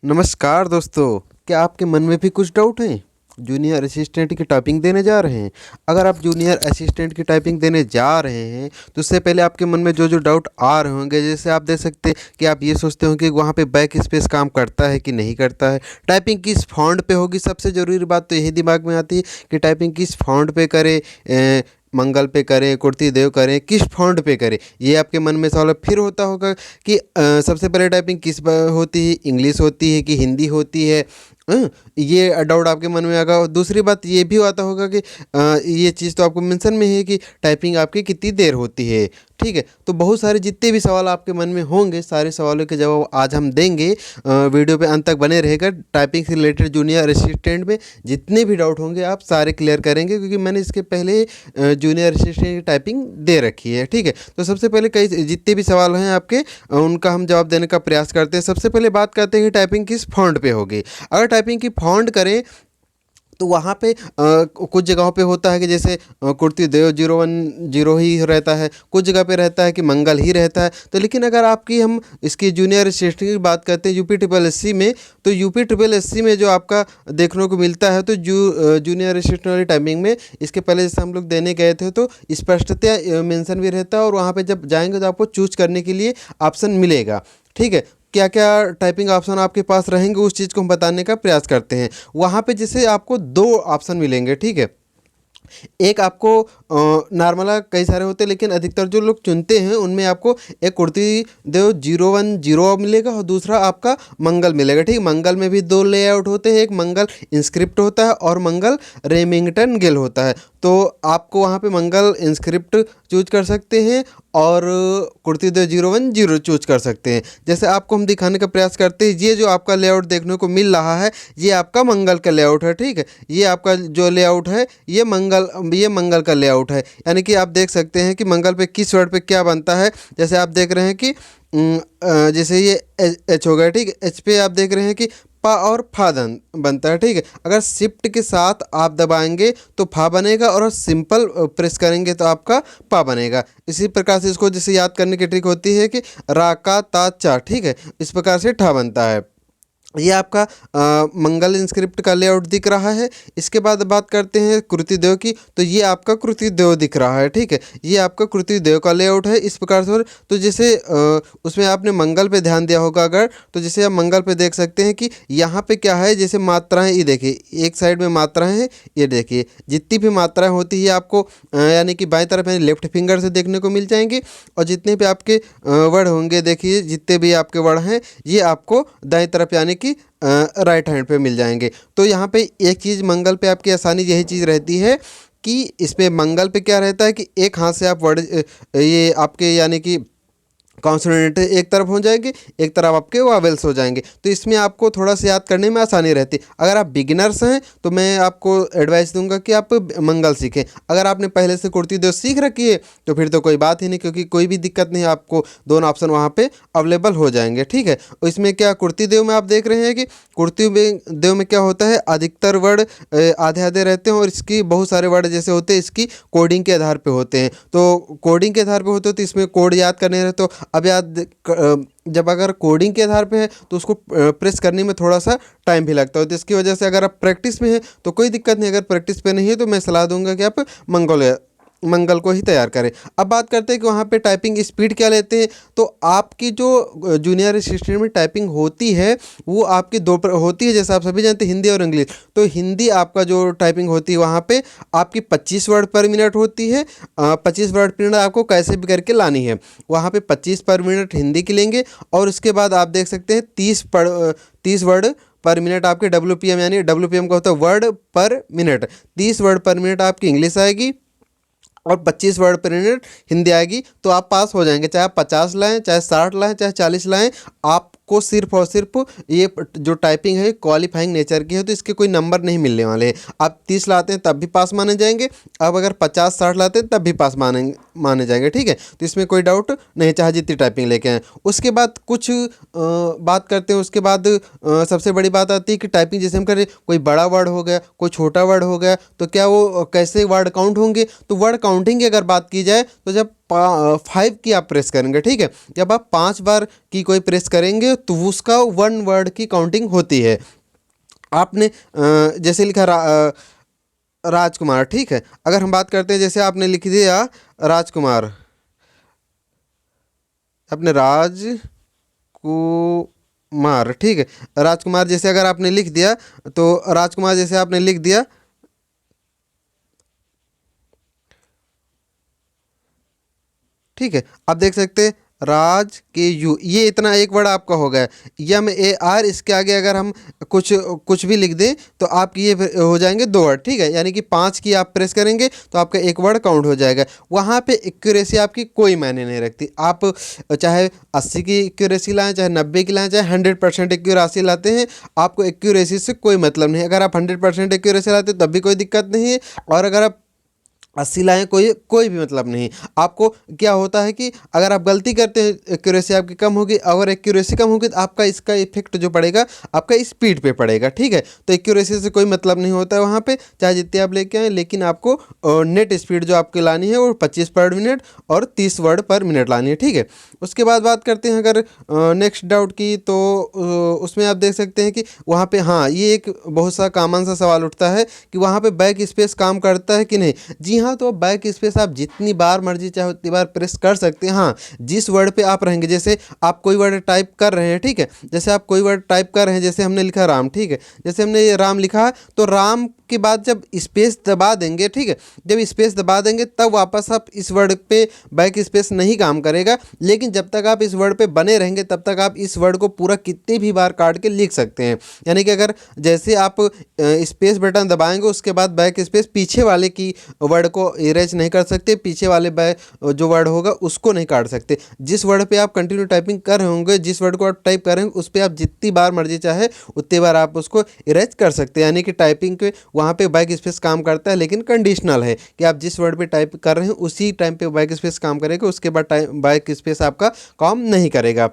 नमस्कार दोस्तों, क्या आपके मन में भी कुछ डाउट हैं? जूनियर असिस्टेंट की टाइपिंग देने जा रहे हैं। अगर आप जूनियर असिस्टेंट की टाइपिंग देने जा रहे हैं तो उससे पहले आपके मन में जो जो डाउट आ रहे होंगे, जैसे आप देख सकते हैं कि आप ये सोचते हो कि वहाँ पे बैक स्पेस काम करता है कि नहीं करता है, टाइपिंग किस फॉन्ट पे होगी। सबसे ज़रूरी बात तो यही दिमाग में आती है कि टाइपिंग किस फॉन्ट पे करें, मंगल पे करें, कुर्ती देव करें, किस फॉन्ट पे करें। ये आपके मन में सवाल फिर होता होगा कि सबसे पहले टाइपिंग किस होती है, इंग्लिश होती है कि हिंदी होती है। ये डाउट आपके मन में आएगा। और दूसरी बात ये भी आता होगा कि ये चीज़ तो आपको मेंशन में है कि टाइपिंग आपकी कितनी देर होती है। ठीक है, तो बहुत सारे जितने भी सवाल आपके मन में होंगे, सारे सवालों के जवाब आज हम देंगे। वीडियो पे अंत तक बने रहेगा। टाइपिंग से रिलेटेड जूनियर असिस्टेंट में जितने भी डाउट होंगे आप सारे क्लियर करेंगे, क्योंकि मैंने इसके पहले जूनियर असिस्टेंट की टाइपिंग दे रखी है। ठीक है, तो सबसे पहले कई जितने भी सवाल हैं आपके, उनका हम जवाब देने का प्रयास करते हैं। सबसे पहले बात करते हैं कि टाइपिंग किस फॉन्ट पे होगी। अगर टाइपिंग की फॉन्ट करें तो वहाँ पे कुछ जगहों पे होता है कि जैसे कुर्ती देव 010 ही रहता है, कुछ जगह पे रहता है कि मंगल ही रहता है। तो लेकिन अगर आपकी हम इसकी जूनियर असिस्टेंट की बात करते हैं यूपी ट्रिपल एस सी में, तो यूपी ट्रिपल एस सी में जो आपका देखने को मिलता है, तो जूनियर असिस्टेंट वाली टाइमिंग में इसके पहले जैसे हम लोग देने गए थे तो स्पष्टतया मेंशन भी रहता है, और वहाँ पे जब जाएंगे तो आपको चूज करने के लिए ऑप्शन मिलेगा। ठीक है, क्या क्या टाइपिंग ऑप्शन आपके पास रहेंगे उस चीज़ को हम बताने का प्रयास करते हैं। वहाँ पे जैसे आपको दो ऑप्शन मिलेंगे। ठीक है, एक आपको नॉर्मल कई सारे होते हैं, लेकिन अधिकतर जो लोग चुनते हैं उनमें आपको एक कुर्ती देव 010 मिलेगा और दूसरा आपका मंगल मिलेगा। ठीक, मंगल में भी दो लेआउट होते हैं, एक मंगल इंस्क्रिप्ट होता है और मंगल रेमिंगटन गिल होता है। तो आपको वहाँ पे मंगल इंस्क्रिप्ट चूज कर सकते हैं और कुर्ती देव 010 चूज कर सकते हैं। जैसे आपको हम दिखाने का प्रयास करते हैं, ये जो आपका लेआउट देखने को मिल रहा है ये आपका मंगल का लेआउट है। ठीक है, ये आपका जो लेआउट है ये मंगल का लेआउट है। यानी कि आप देख सकते हैं कि मंगल पे किस वर्ड पे क्या बनता है। जैसे आप देख रहे हैं कि जैसे ये एच हो गया। ठीक है, एच पे आप देख रहे हैं कि पा और फा बनता है। ठीक है, अगर शिफ्ट के साथ आप दबाएंगे तो फा बनेगा और सिंपल प्रेस करेंगे तो आपका पा बनेगा। इसी प्रकार से इसको जैसे याद करने की ट्रिक होती है कि रा का ता चा। ठीक है, इस प्रकार से ठा बनता है। ये आपका मंगल इंस्क्रिप्ट का लेआउट दिख रहा है। इसके बाद बात करते हैं कृति देव की, तो ये आपका कृति देव दिख रहा है। ठीक है, ये आपका कृति देव का लेआउट है इस प्रकार से। तो जैसे उसमें आपने मंगल पे ध्यान दिया होगा अगर, तो जैसे आप मंगल पे देख सकते हैं कि यहाँ पे क्या है, जैसे मात्राएं, ये देखिए एक साइड में मात्राएं हैं, ये देखिए जितनी भी मात्राएं होती है आपको यानी कि बाएं तरफ यानी लेफ्ट फिंगर से देखने को मिल जाएंगी, और जितने भी आपके वर्ड होंगे, देखिए जितने भी आपके वर्ड हैं ये आपको दाएं तरफ यानी कि राइट हैंड पे मिल जाएंगे। तो यहाँ पे एक चीज़ मंगल पे आपकी आसानी यही चीज़ रहती है कि इसमें मंगल पे क्या रहता है कि एक हाथ से आप वर्ड ये आपके यानी कि कॉन्सोनेंट एक तरफ हो जाएंगे, एक तरफ आपके वावेल्स हो जाएंगे। तो इसमें आपको थोड़ा सा याद करने में आसानी रहती है। अगर आप बिगिनर्स हैं तो मैं आपको एडवाइस दूंगा कि आप मंगल सीखें। अगर आपने पहले से कुर्ती देव सीख रखी है तो फिर तो कोई बात ही नहीं, क्योंकि कोई भी दिक्कत नहीं, आपको दोनों ऑप्शन वहाँ पे अवेलेबल हो जाएंगे। ठीक है, और इसमें क्या कुर्ती देव में आप देख रहे हैं कि कुर्ती देव में क्या होता है, अधिकतर वर्ड आधे आधे रहते हैं और इसकी बहुत सारे वर्ड जैसे होते हैं इसकी कोडिंग के आधार पर होते हैं। तो कोडिंग के आधार पर होते हैं तो इसमें कोड याद करने रहते। तो अब जब अगर कोडिंग के आधार पे है तो उसको प्रेस करने में थोड़ा सा टाइम भी लगता है। तो इसकी वजह से अगर आप प्रैक्टिस में हैं तो कोई दिक्कत नहीं, अगर प्रैक्टिस पे नहीं है तो मैं सलाह दूंगा कि आप मंगल को ही तैयार करें। अब बात करते हैं कि वहाँ पे टाइपिंग स्पीड क्या लेते हैं। तो आपकी जो जूनियर असिस्टेंट में टाइपिंग होती है वो आपकी दो होती है, जैसे आप सभी जानते हैं, हिंदी और इंग्लिश। तो हिंदी आपका जो टाइपिंग होती है वहाँ पे आपकी 25 वर्ड पर मिनट होती है। 25 वर्ड पर मिनट आपको कैसे भी करके लानी है। वहाँ पे 25 पर मिनट हिंदी की लेंगे, और उसके बाद आप देख सकते हैं 30 वर्ड पर मिनट आपके WPM, यानी WPM का होता है वर्ड पर मिनट। 30 वर्ड पर मिनट आपकी इंग्लिश आएगी और 25 वर्ड पर मिनट हिंदी आएगी। तो आप पास हो जाएंगे, चाहे आप 50 लाएँ, चाहे 60 लाएँ, चाहे 40 लाएँ। आपको सिर्फ और सिर्फ ये जो टाइपिंग है क्वालिफाइंग नेचर की है, तो इसके कोई नंबर नहीं मिलने वाले हैं। आप 30 लाते हैं तब भी पास माने जाएंगे, अब अगर 50-60 लाते हैं तब भी पास माने जाएंगे। ठीक है, तो इसमें कोई डाउट नहीं, चाहे जितनी टाइपिंग लेके आएँ। उसके बाद कुछ बात करते हैं। उसके बाद सबसे बड़ी बात आती है कि टाइपिंग जैसे हम करें, कोई बड़ा वर्ड हो गया, कोई छोटा वर्ड हो गया, तो क्या वो कैसे वर्ड काउंट होंगे। तो वर्ड काउंटिंग की अगर बात की जाए तो जब 5 की आप प्रेस करेंगे, ठीक है। जब आप 5 बार की कोई प्रेस करेंगे तो उसका 1 वर्ड की काउंटिंग होती है। आपने जैसे लिखा राजकुमार, ठीक है। अगर हम बात करते हैं, जैसे आपने लिख दिया राजकुमार, आपने राजकुमार, ठीक है। राजकुमार जैसे अगर आपने लिख दिया, तो राजकुमार जैसे आपने लिख दिया, ठीक है। आप देख सकते हैं राज के यू, ये इतना एक वर्ड आपका हो गया। यम ए आर, इसके आगे अगर हम कुछ कुछ भी लिख दें तो आपकी ये फिर हो जाएंगे 2 वर्ड, ठीक है। यानी कि 5 की आप प्रेस करेंगे तो आपका 1 वर्ड काउंट हो जाएगा। वहाँ पे एक्यूरेसी आपकी कोई मायने नहीं रखती। आप चाहे 80 की एक्यूरेसी लाएं, चाहे 90 की लाएं, चाहे 100% एक्यूरेसी लाते हैं, आपको एक्यूरेसी से कोई मतलब नहीं। अगर आप 100% एक्यूरेसी लाते हैं तब भी कोई दिक्कत नहीं है, और अगर आप 80 लाएँ, कोई कोई भी मतलब नहीं। आपको क्या होता है कि अगर आप गलती करते हैं, एक्यूरेसी आपकी कम होगी। अगर एक्यूरेसी कम होगी तो आपका इसका इफेक्ट जो पड़ेगा आपका स्पीड पे पड़ेगा, ठीक है। तो एक्यूरेसी से कोई मतलब नहीं होता है वहाँ पे, चाहे जितने आप लेके आएँ, लेकिन आपको नेट स्पीड जो आपकी लानी है वो 25 पर मिनट और 30 वर्ड पर मिनट लानी है, ठीक है। उसके बाद बात करते हैं अगर नेक्स्ट डाउट की, तो उसमें आप देख सकते हैं कि वहाँ पे, हाँ, ये एक बहुत सा कॉमन सा सवाल उठता है कि वहाँ पे बैक स्पेस काम करता है कि नहीं। जी हाँ, तो बैक स्पेस आप जितनी बार मर्जी चाहे उतनी बार प्रेस कर सकते हैं। हाँ, जिस वर्ड पे आप रहेंगे, जैसे आप कोई वर्ड टाइप कर रहे हैं, ठीक है। जैसे आप कोई वर्ड टाइप कर रहे हैं, जैसे हमने लिखा राम, ठीक है। जैसे हमने ये राम लिखा, तो राम के बाद जब स्पेस दबा देंगे, ठीक है, जब स्पेस दबा देंगे तब वापस आप इस वर्ड पे बैक स्पेस नहीं काम करेगा। लेकिन जब तक आप इस वर्ड पे बने रहेंगे तब तक आप इस वर्ड को पूरा कितनी भी बार काट के लिख सकते हैं। यानी कि अगर जैसे आप स्पेस बटन दबाएंगे उसके बाद बैक स्पेस, पीछे वाले की वर्ड को इरेज नहीं कर सकते, पीछे वाले जो वर्ड होगा उसको नहीं काट सकते। जिस वर्ड पे आप कंटिन्यू टाइपिंग कर रहे होंगे, जिस वर्ड को आप टाइप करेंगे, उस पर आप जितनी बार मर्जी चाहे उतनी बार आप उसको इरेज कर सकते हैं। यानी कि टाइपिंग के वहाँ पे बैक स्पेस काम करता है, लेकिन कंडीशनल है कि आप जिस वर्ड पे टाइप कर रहे हैं उसी टाइम पे बैक स्पेस काम करेगा, उसके बाद बैक स्पेस आपका काम नहीं करेगा।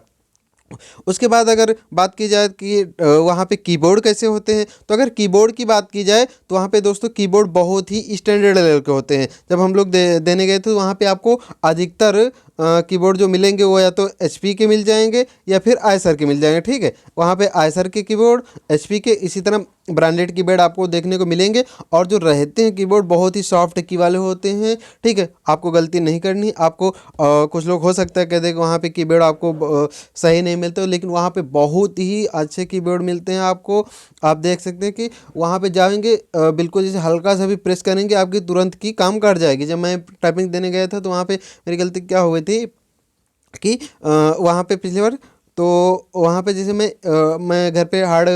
उसके बाद अगर बात की जाए कि वहाँ पे कीबोर्ड कैसे होते हैं, तो अगर कीबोर्ड की बात की जाए तो वहाँ पे दोस्तों कीबोर्ड बहुत ही स्टैंडर्ड लेवल के होते हैं। जब हम लोग देने गए थे तो वहाँ पे आपको अधिकतर कीबोर्ड जो मिलेंगे वो या तो HP के मिल जाएंगे या फिर आयसर के मिल जाएंगे, ठीक है। वहाँ पे आयसर के कीबोर्ड, HP के, इसी तरह ब्रांडेड कीबोर्ड आपको देखने को मिलेंगे। और जो रहते हैं कीबोर्ड बहुत ही सॉफ्ट की वाले होते हैं, ठीक है। आपको गलती नहीं करनी। आपको कुछ लोग हो सकता है कह दें कि वहाँ पे कीबोर्ड आपको सही नहीं मिलते हो, लेकिन वहाँ पे बहुत ही अच्छे कीबोर्ड मिलते हैं आपको। आप देख सकते हैं कि वहाँ पे जाएंगे, बिल्कुल जैसे हल्का सा भी प्रेस करेंगे आपकी तुरंत की काम कर जाएगी। जब मैं टाइपिंग देने गया था तो वहाँ पे मेरी गलती क्या हो गई थी कि वहाँ पे पिछली बार, तो वहाँ पे जैसे मैं घर पे हार्ड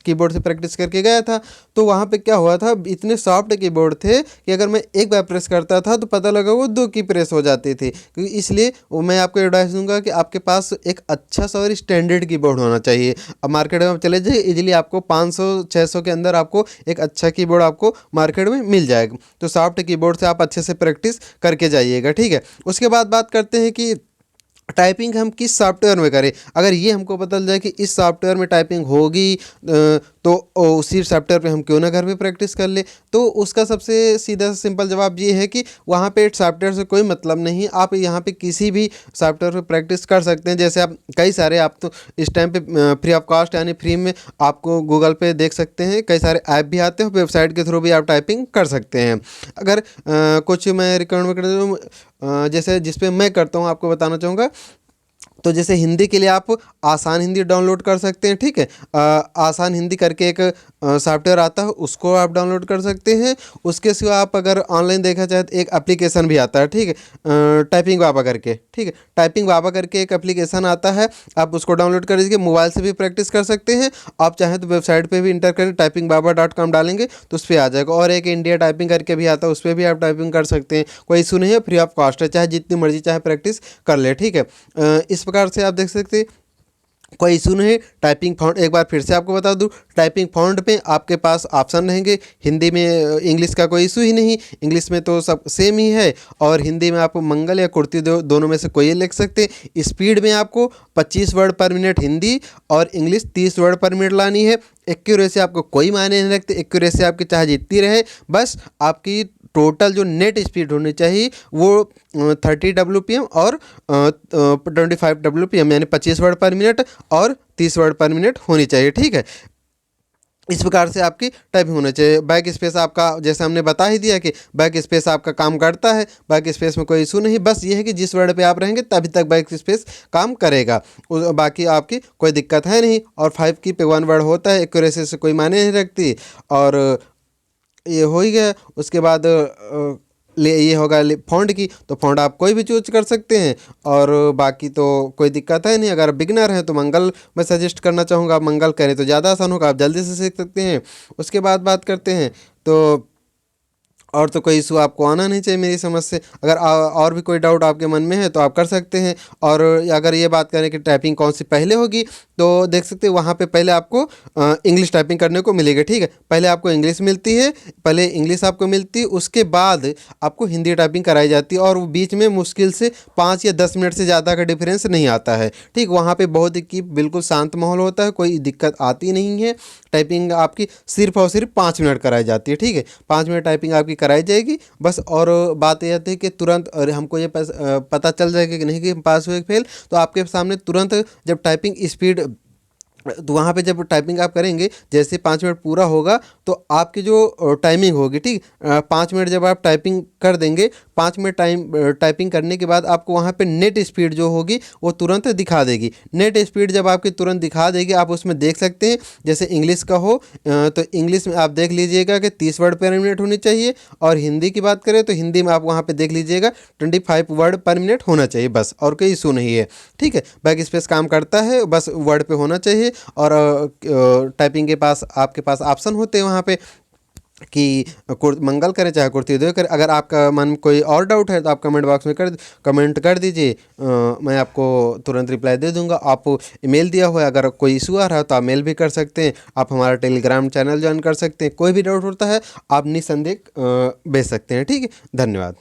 कीबोर्ड से प्रैक्टिस करके गया था, तो वहाँ पे क्या हुआ था, इतने सॉफ्ट कीबोर्ड थे कि अगर मैं एक बार प्रेस करता था तो पता लगा वो 2 की प्रेस हो जाती थी। क्योंकि इसलिए मैं आपको एडवाइस दूंगा कि आपके पास एक अच्छा सा और स्टैंडर्ड कीबोर्ड होना चाहिए। अब मार्केट में आप चले जाइए, इजीली आपको 500-600 के अंदर आपको एक अच्छा कीबोर्ड आपको मार्केट में मिल जाएगा। तो सॉफ्ट कीबोर्ड से आप अच्छे से प्रैक्टिस करके जाइएगा, ठीक है। उसके बाद बात करते हैं कि टाइपिंग हम किस सॉफ्टवेयर में करें। अगर ये हमको पता चल जाए कि इस सॉफ्टवेयर में टाइपिंग होगी, तो उसी सॉफ्टवेयर पे हम क्यों ना घर पे प्रैक्टिस कर ले। तो उसका सबसे सीधा सिंपल जवाब ये है कि वहाँ पे सॉफ्टवेयर से कोई मतलब नहीं, आप यहाँ पे किसी भी सॉफ्टवेयर पे प्रैक्टिस कर सकते हैं। जैसे आप कई सारे, आप तो इस टाइम पे फ्री ऑफ कॉस्ट यानी फ्री में आपको गूगल पे देख सकते हैं, कई सारे ऐप भी आते हैं, वेबसाइट के थ्रू भी आप टाइपिंग कर सकते हैं। अगर कुछ मैं रिकमेंड कर दूँ, जैसे जिस पे मैं करता हूँ आपको बताना चाहूँगा, तो जैसे हिंदी के लिए आप आसान हिंदी डाउनलोड कर सकते हैं, ठीक है। आसान हिंदी करके एक सॉफ्टवेयर आता है, उसको आप डाउनलोड कर सकते हैं। उसके सिवा आप अगर ऑनलाइन देखा जाए तो एक एप्लीकेशन भी आता है, ठीक है, टाइपिंग बाबा करके, ठीक है। टाइपिंग बाबा करके एक एप्लीकेशन आता है, आप उसको डाउनलोड कर लीजिए। मोबाइल से भी प्रैक्टिस कर सकते हैं। आप चाहें तो वेबसाइट पर भी इंटर करें, typingbaba.com डालेंगे तो उस पर आ जाएगा। और एक इंडिया टाइपिंग करके भी आता है, उस पर भी आप टाइपिंग कर सकते हैं। कोई इशू नहीं है, फ्री ऑफ कॉस्ट है, चाहे जितनी मर्जी चाहे प्रैक्टिस कर ले, ठीक है। इस प्रकार से आप देख सकते हैं, कोई इशू नहीं है। टाइपिंग फ़ॉन्ट एक बार फिर से आपको बता दूं, टाइपिंग फ़ॉन्ट पे आपके पास ऑप्शन रहेंगे। हिंदी में इंग्लिश का कोई इशू ही नहीं, इंग्लिश में तो सब सेम ही है। और हिंदी में आप मंगल या कुर्ती दोनों में से कोई लिख सकते हैं। स्पीड में आपको 25 वर्ड पर मिनट हिंदी और इंग्लिश 30 वर्ड पर मिनट लानी है। एक्यूरेसी आपको कोई मायने नहीं रखते, एक्यूरेसी आपकी चाहे जितनी रहे, बस आपकी टोटल जो नेट स्पीड होनी चाहिए वो 30 WPM और 25 WPM यानी 25 वर्ड पर मिनट और 30 वर्ड पर मिनट होनी चाहिए। ठीक है, इस प्रकार से आपकी टाइपिंग होना चाहिए। बैक स्पेस आपका जैसे हमने बता ही दिया कि बैक स्पेस आपका काम करता है, बैक स्पेस में कोई इशू नहीं, बस ये है कि जिस वर्ड पे आप रहेंगे तभी तक बैक स्पेस काम करेगा, बाकी आपकी कोई दिक्कत है नहीं। और 5 की पे 1 वर्ड होता है, एक्यूरेसी से कोई मायने नहीं रखती। और ये हो ही गया। उसके बाद ये होगा फ़ॉन्ट की, तो फ़ॉन्ट आप कोई भी चूज कर सकते हैं। और बाकी तो कोई दिक्कत है नहीं। अगर बिगनर हैं तो मंगल मैं सजेस्ट करना चाहूँगा, आप मंगल करें तो ज़्यादा आसान होगा, आप जल्दी से सीख सकते हैं। उसके बाद बात करते हैं तो और तो कोई इशू आपको आना नहीं चाहिए मेरी समझ से। अगर और भी कोई डाउट आपके मन में है तो आप कर सकते हैं। और अगर ये बात करें कि टाइपिंग कौन सी पहले होगी, तो देख सकते हैं वहाँ पे पहले आपको इंग्लिश टाइपिंग करने को मिलेगी। ठीक है, पहले आपको इंग्लिश मिलती है, पहले इंग्लिश आपको मिलती है, उसके बाद आपको हिंदी टाइपिंग कराई जाती है। और वो बीच में मुश्किल से 5 या 10 मिनट से ज़्यादा का डिफरेंस नहीं आता है। ठीक, वहाँ पे बहुत ही बिल्कुल शांत माहौल होता है, कोई दिक्कत आती नहीं है। टाइपिंग आपकी सिर्फ और सिर्फ 5 मिनट कराई जाती है। ठीक है, 5 मिनट टाइपिंग आपकी कराई जाएगी बस। और बात यह आती है कि तुरंत और हमको ये पता चल जाएगा कि नहीं कि हम पास हुए फेल, तो आपके सामने तुरंत जब टाइपिंग स्पीड, तो वहाँ पे जब टाइपिंग आप करेंगे, जैसे 5 मिनट पूरा होगा तो आपकी जो टाइमिंग होगी, ठीक, 5 मिनट जब आप टाइपिंग कर देंगे, 5 मिनट टाइपिंग करने के बाद आपको वहाँ पे नेट स्पीड जो होगी वो तुरंत दिखा देगी। नेट स्पीड जब आपकी तुरंत दिखा देगी, आप उसमें देख सकते हैं। जैसे इंग्लिश का हो तो इंग्लिश में आप देख लीजिएगा कि 30 वर्ड पर मिनट होनी चाहिए। और हिंदी की बात करें तो हिंदी में आप वहाँ पे देख लीजिएगा 25 वर्ड पर मिनट होना चाहिए बस, और कोई इशू नहीं है। ठीक है, बैक स्पेस काम करता है, बस वर्ड पे होना चाहिए। और टाइपिंग के पास आपके पास ऑप्शन होते हैं वहाँ पे कि मंगल करें चाहे कुर्ती करें। अगर आपका मन कोई और डाउट है तो आप कमेंट बॉक्स में कमेंट कर दीजिए, मैं आपको तुरंत रिप्लाई दे दूंगा। आप ईमेल दिया हुआ है, अगर कोई इशू आ रहा है तो आप मेल भी कर सकते हैं। आप हमारा टेलीग्राम चैनल ज्वाइन कर सकते हैं। कोई भी डाउट होता है आप निसंदेह भेज सकते हैं। ठीक है, धन्यवाद।